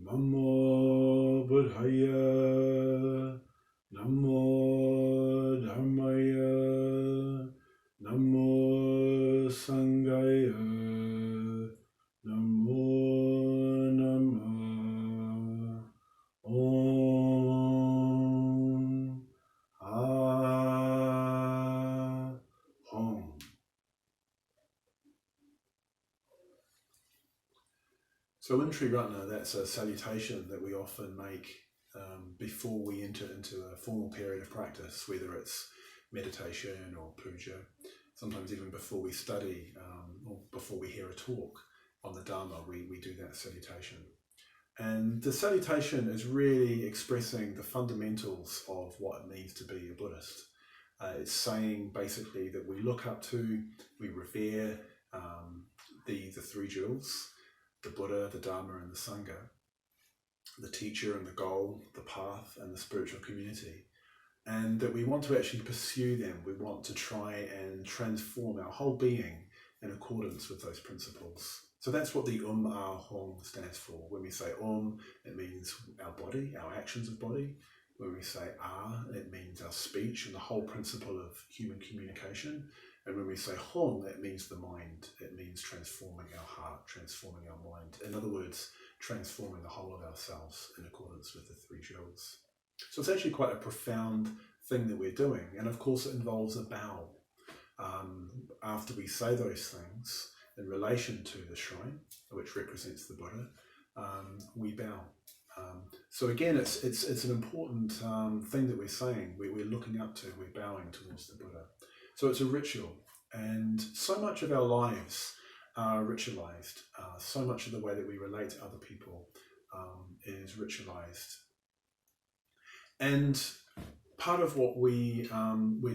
Namo Buddhaya, Namo Dhammaya, Namo Sanghaya, Namo Namah. Om Ah Hom. So in Triratna, that's a salutation that we often make before we enter into a formal period of practice, whether it's meditation or puja, sometimes even before we study or before we hear a talk on the Dharma, we do that salutation. And the salutation is really expressing the fundamentals of what it means to be a Buddhist. It's saying basically that we look up to, we revere the three jewels, the Buddha, the Dharma and the Sangha, the teacher and the goal, the path and the spiritual community, and that we want to actually pursue them. We want to try and transform our whole being in accordance with those principles. So that's what the Ah Hong stands for. When we say it means our body, our actions of body. When we say it means our speech and the whole principle of human communication. And when we say Hong, it means the mind. It means transforming our heart, transforming our mind. In other words, transforming the whole of ourselves in accordance with the three jewels. So it's actually quite a profound thing that we're doing. And of course it involves a bow. After we say those things in relation to the shrine, which represents the Buddha, we bow. So again, it's an important thing that we're saying. We're looking up to, we're bowing towards the Buddha. So it's a ritual, and so much of our lives are ritualized. So much of the way that we relate to other people is ritualized. And part of what we're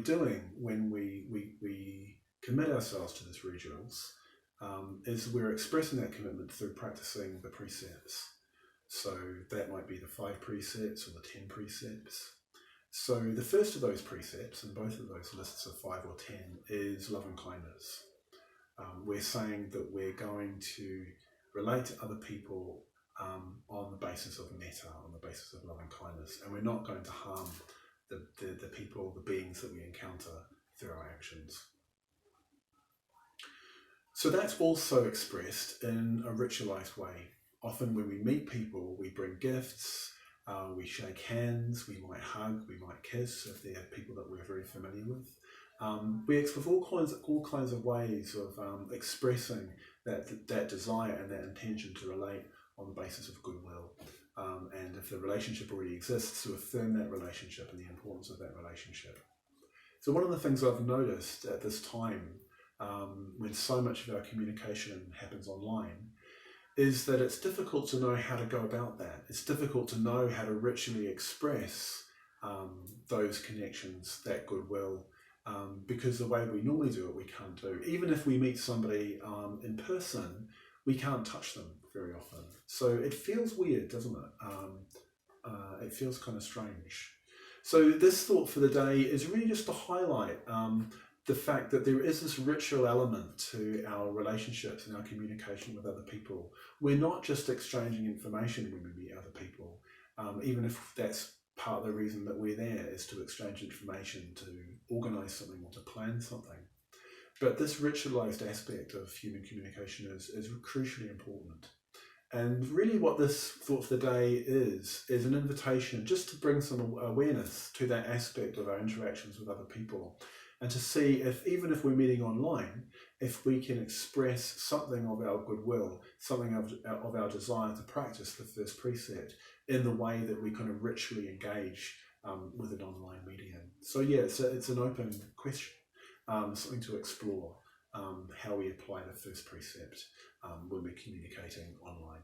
doing when we commit ourselves to these rituals is we're expressing that commitment through practicing the precepts. So that might be the 5 precepts or the 10 precepts. So the first of those precepts, and both of those lists of 5 or 10, is love and kindness. We're saying that we're going to relate to other people on the basis of metta, on the basis of love and kindness, and we're not going to harm the people, the beings that we encounter through our actions. So that's also expressed in a ritualized way. Often when we meet people, we bring gifts, we shake hands, we might hug, we might kiss if they're people that we're very familiar with. We express all kinds of ways of expressing that desire and that intention to relate on the basis of goodwill. And if the relationship already exists, to affirm that relationship and the importance of that relationship. So one of the things I've noticed at this time, when so much of our communication happens online, is that it's difficult to know how to go about that. It's difficult to know how to ritually express those connections, that goodwill, because the way we normally do it, we can't do. Even if we meet somebody in person, we can't touch them very often. So it feels weird, doesn't it? It feels kind of strange. So this thought for the day is really just to highlight the fact that there is this ritual element to our relationships and our communication with other people. We're not just exchanging information when we meet other people, even if that's part of the reason that we're there, is to exchange information, to organise something or to plan something. But this ritualised aspect of human communication is crucially important. And really what this thought for the day is an invitation just to bring some awareness to that aspect of our interactions with other people, and to see if, even if we're meeting online, if we can express something of our goodwill, something of our desire to practice the first precept in the way that we kind of ritually engage with an online medium. So yeah, it's an open question, something to explore, how we apply the first precept when we're communicating online.